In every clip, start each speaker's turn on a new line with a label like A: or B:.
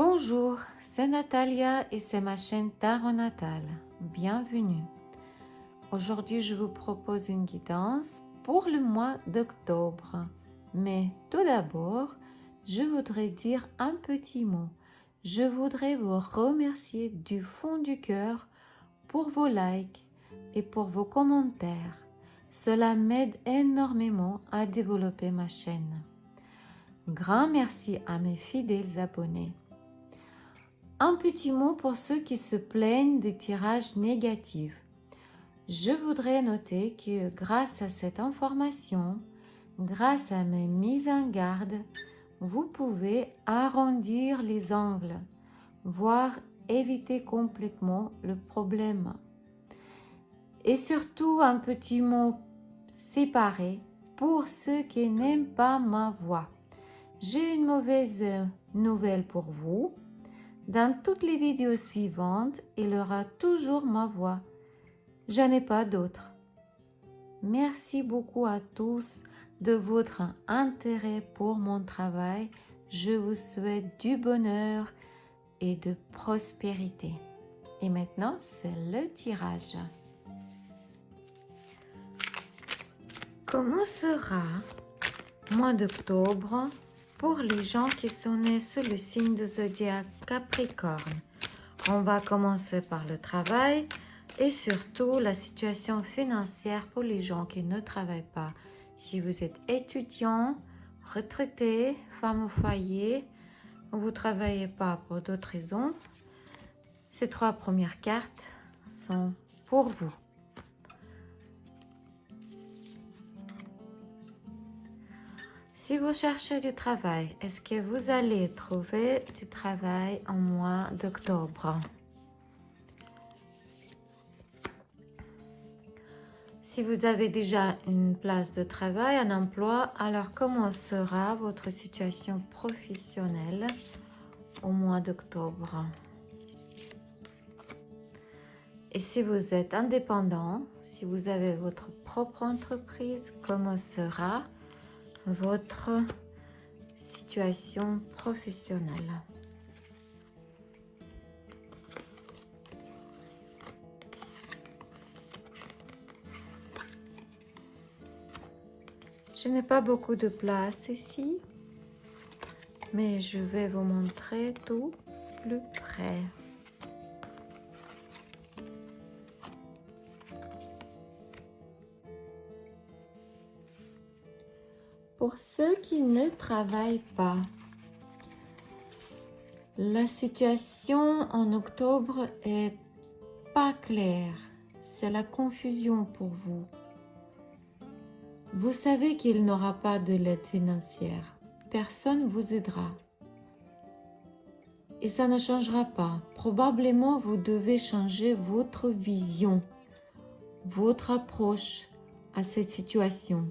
A: Bonjour, c'est Natalia et c'est ma chaîne Tarot Natal. Bienvenue. Aujourd'hui, je vous propose une guidance pour le mois d'octobre. Mais tout d'abord, je voudrais dire un petit mot. Je voudrais vous remercier du fond du cœur pour vos likes et pour vos commentaires. Cela m'aide énormément à développer ma chaîne. Grand merci à mes fidèles abonnés. Un petit mot pour ceux qui se plaignent des tirages négatifs. Je voudrais noter que grâce à cette information, grâce à mes mises en garde, vous pouvez arrondir les angles, voire éviter complètement le problème. Et surtout un petit mot séparé pour ceux qui n'aiment pas ma voix. J'ai une mauvaise nouvelle pour vous. Dans toutes les vidéos suivantes, il y aura toujours ma voix. Je n'ai pas d'autre. Merci beaucoup à tous de votre intérêt pour mon travail. Je vous souhaite du bonheur et de prospérité. Et maintenant, c'est le tirage. Comment sera le mois d'octobre pour les gens qui sont nés sous le signe de zodiaque Capricorne? On va commencer par le travail et surtout la situation financière pour les gens qui ne travaillent pas. Si vous êtes étudiant, retraité, femme au foyer, ou vous ne travaillez pas pour d'autres raisons, ces trois premières cartes sont pour vous. Si vous cherchez du travail, est-ce que vous allez trouver du travail en mois d'octobre? Si vous avez déjà une place de travail, un emploi, alors comment sera votre situation professionnelle au mois d'octobre? Et si vous êtes indépendant, si vous avez votre propre entreprise, comment sera votre situation professionnelle? Je n'ai pas beaucoup de place ici, mais je vais vous montrer tout plus près. Pour ceux qui ne travaillent pas, la situation en octobre est pas claire. C'est la confusion pour vous. Vous savez qu'il n'aura pas de l'aide financière. Personne ne vous aidera. Et ça ne changera pas. Probablement, vous devez changer votre vision, votre approche à cette situation.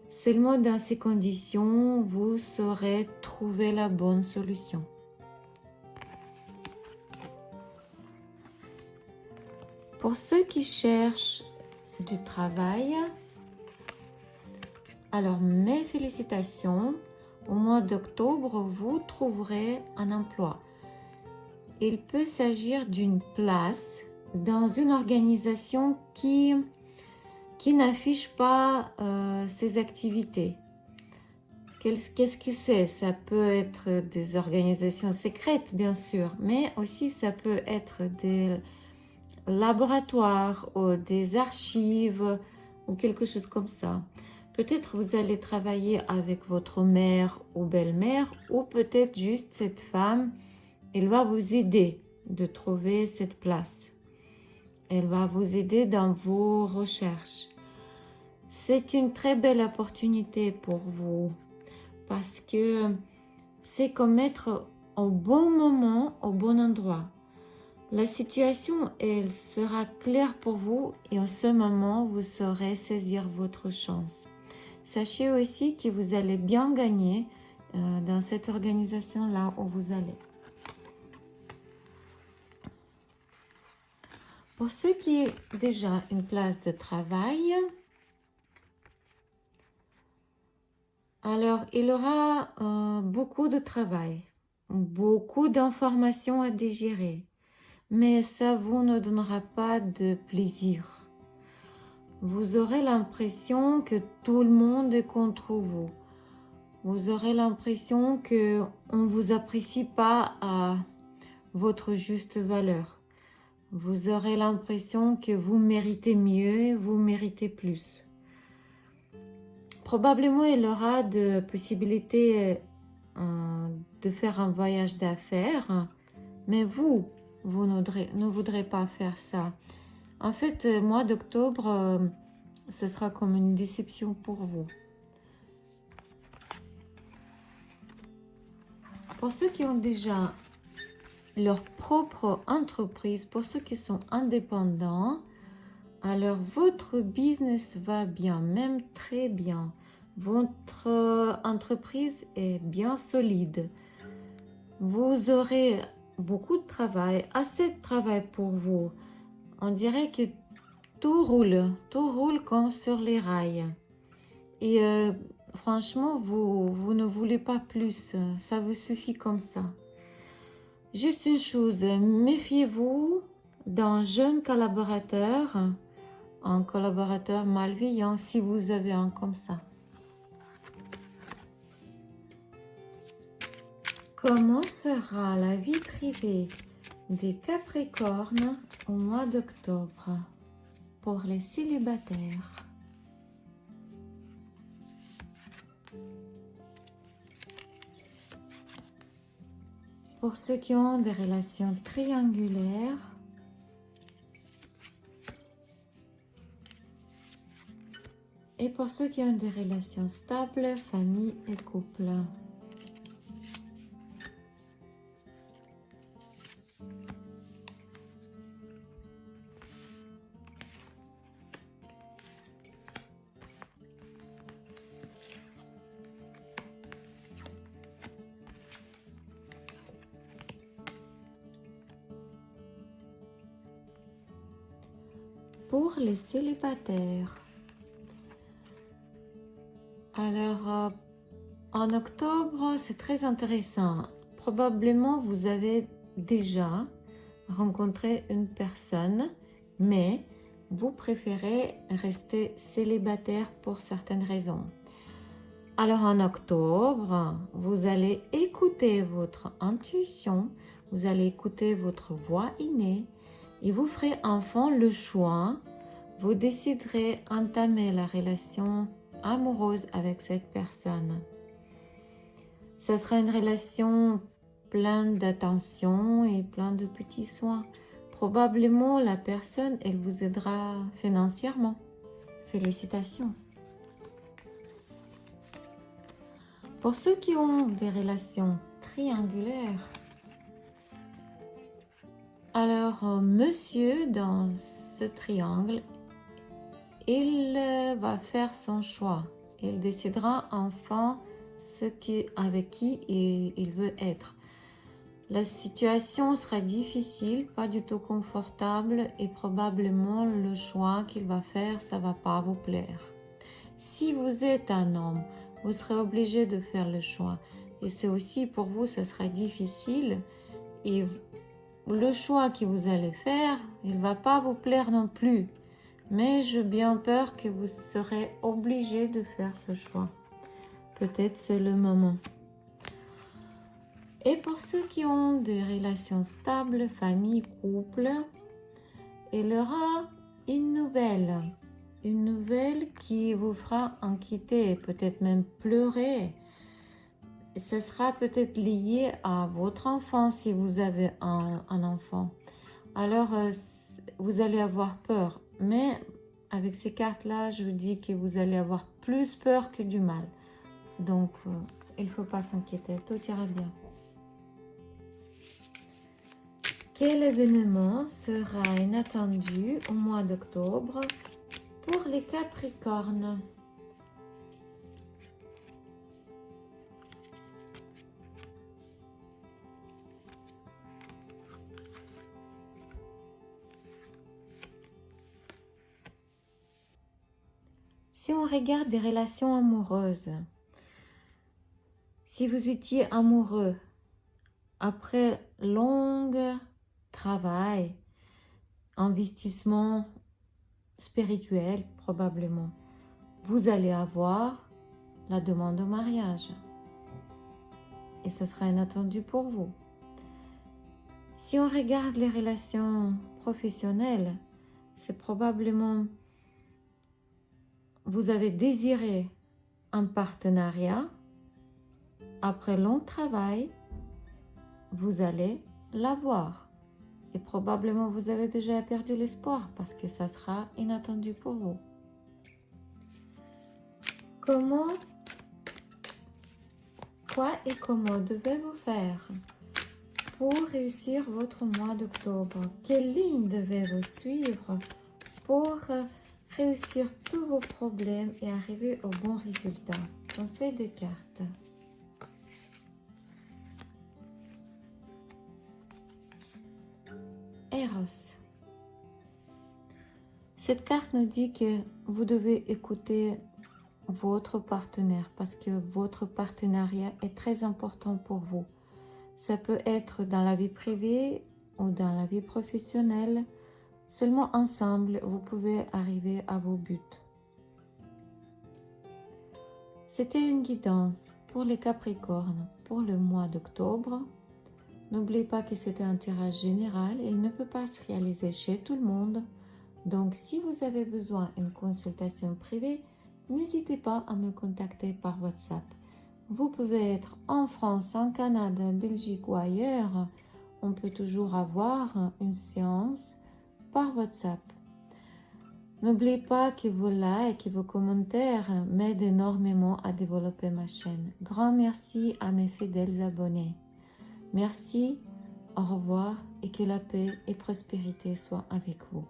A: Seulement dans ces conditions, vous saurez trouver la bonne solution. Pour ceux qui cherchent du travail, alors mes félicitations. Au mois d'octobre, vous trouverez un emploi. Il peut s'agir d'une place dans une organisation qui n'affiche pas ses activités. Qu'est-ce que c'est? Ça peut être des organisations secrètes, bien sûr, mais aussi ça peut être des laboratoires ou des archives ou quelque chose comme ça. Peut-être vous allez travailler avec votre mère ou belle-mère, ou peut-être juste cette femme, elle va vous aider de trouver cette place. Elle va vous aider dans vos recherches. C'est une très belle opportunité pour vous parce que c'est comme être au bon moment, au bon endroit. La situation, elle sera claire pour vous et en ce moment, vous saurez saisir votre chance. Sachez aussi que vous allez bien gagner dans cette organisation-là où vous allez. Pour ceux qui ont déjà une place de travail, alors il y aura beaucoup de travail. beaucoup d'informations à digérer, mais ça vous ne donnera pas de plaisir. Vous aurez l'impression que tout le monde est contre vous. Vous aurez l'impression qu'on ne vous apprécie pas à votre juste valeur. Vous aurez l'impression que vous méritez mieux, vous méritez plus. Probablement, il y aura de possibilités de faire un voyage d'affaires, mais vous ne voudrez pas faire ça. En fait, le mois d'octobre, ce sera comme une déception pour vous. Pour ceux qui ont déjà leur propre entreprise, pour ceux qui sont indépendants, alors votre business va bien, même très bien. Votre entreprise est bien solide. Vous aurez beaucoup de travail, assez de travail pour vous. On dirait que tout roule comme sur les rails. Et franchement, vous ne voulez pas plus, ça vous suffit comme ça. Juste une chose, méfiez-vous d'un jeune collaborateur, un collaborateur malveillant si vous avez un comme ça. Comment sera la vie privée des Capricornes au mois d'octobre pour les célibataires? Pour ceux qui ont des relations triangulaires, et pour ceux qui ont des relations stables, famille et couple. Pour les célibataires, alors en octobre, c'est très intéressant. Probablement, vous avez déjà rencontré une personne, mais vous préférez rester célibataire pour certaines raisons. Alors en octobre, vous allez écouter votre intuition, vous allez écouter votre voix innée et vous ferez enfin le choix. Vous déciderez entamer la relation amoureuse avec cette personne. Ce sera une relation pleine d'attention et pleine de petits soins. Probablement, la personne, elle vous aidera financièrement. Félicitations. Pour ceux qui ont des relations triangulaires, alors monsieur dans ce triangle, il va faire son choix. Il décidera enfin avec qui il veut être. La situation sera difficile, pas du tout confortable et probablement le choix qu'il va faire, ça ne va pas vous plaire. Si vous êtes un homme, vous serez obligé de faire le choix. Et c'est aussi pour vous, ça sera difficile. Et le choix que vous allez faire, il ne va pas vous plaire non plus. Mais j'ai bien peur que vous serez obligé de faire ce choix. Peut-être c'est le moment. Et pour ceux qui ont des relations stables, famille, couple, il y aura une nouvelle qui vous fera inquiéter, peut-être même pleurer. Ce sera peut-être lié à votre enfant si vous avez un enfant. Alors, vous allez avoir peur. Mais avec ces cartes-là, je vous dis que vous allez avoir plus peur que du mal. Donc, il ne faut pas s'inquiéter, tout ira bien. Quel événement sera inattendu au mois d'octobre pour les Capricornes? Si on regarde des relations amoureuses, si vous étiez amoureux après long travail, investissement spirituel probablement, vous allez avoir la demande au mariage. Et ce sera inattendu pour vous. Si on regarde les relations professionnelles, c'est probablement vous avez désiré un partenariat. Après long travail, vous allez l'avoir. Et probablement vous avez déjà perdu l'espoir parce que ça sera inattendu pour vous. Quoi et comment devez-vous faire pour réussir votre mois d'octobre? Quelle ligne devez-vous suivre pour réussir tous vos problèmes et arriver au bon résultat? Conseil de cartes. Eros. Cette carte nous dit que vous devez écouter votre partenaire parce que votre partenariat est très important pour vous. Ça peut être dans la vie privée ou dans la vie professionnelle. Seulement ensemble, vous pouvez arriver à vos buts. C'était une guidance pour les Capricornes pour le mois d'octobre. N'oubliez pas que c'était un tirage général. Il ne peut pas se réaliser chez tout le monde. Donc, si vous avez besoin d'une consultation privée, n'hésitez pas à me contacter par WhatsApp. Vous pouvez être en France, en Canada, en Belgique ou ailleurs. On peut toujours avoir une séance par WhatsApp. N'oubliez pas que vos likes et vos commentaires m'aident énormément à développer ma chaîne. Grand merci à mes fidèles abonnés. Merci, au revoir et que la paix et prospérité soient avec vous.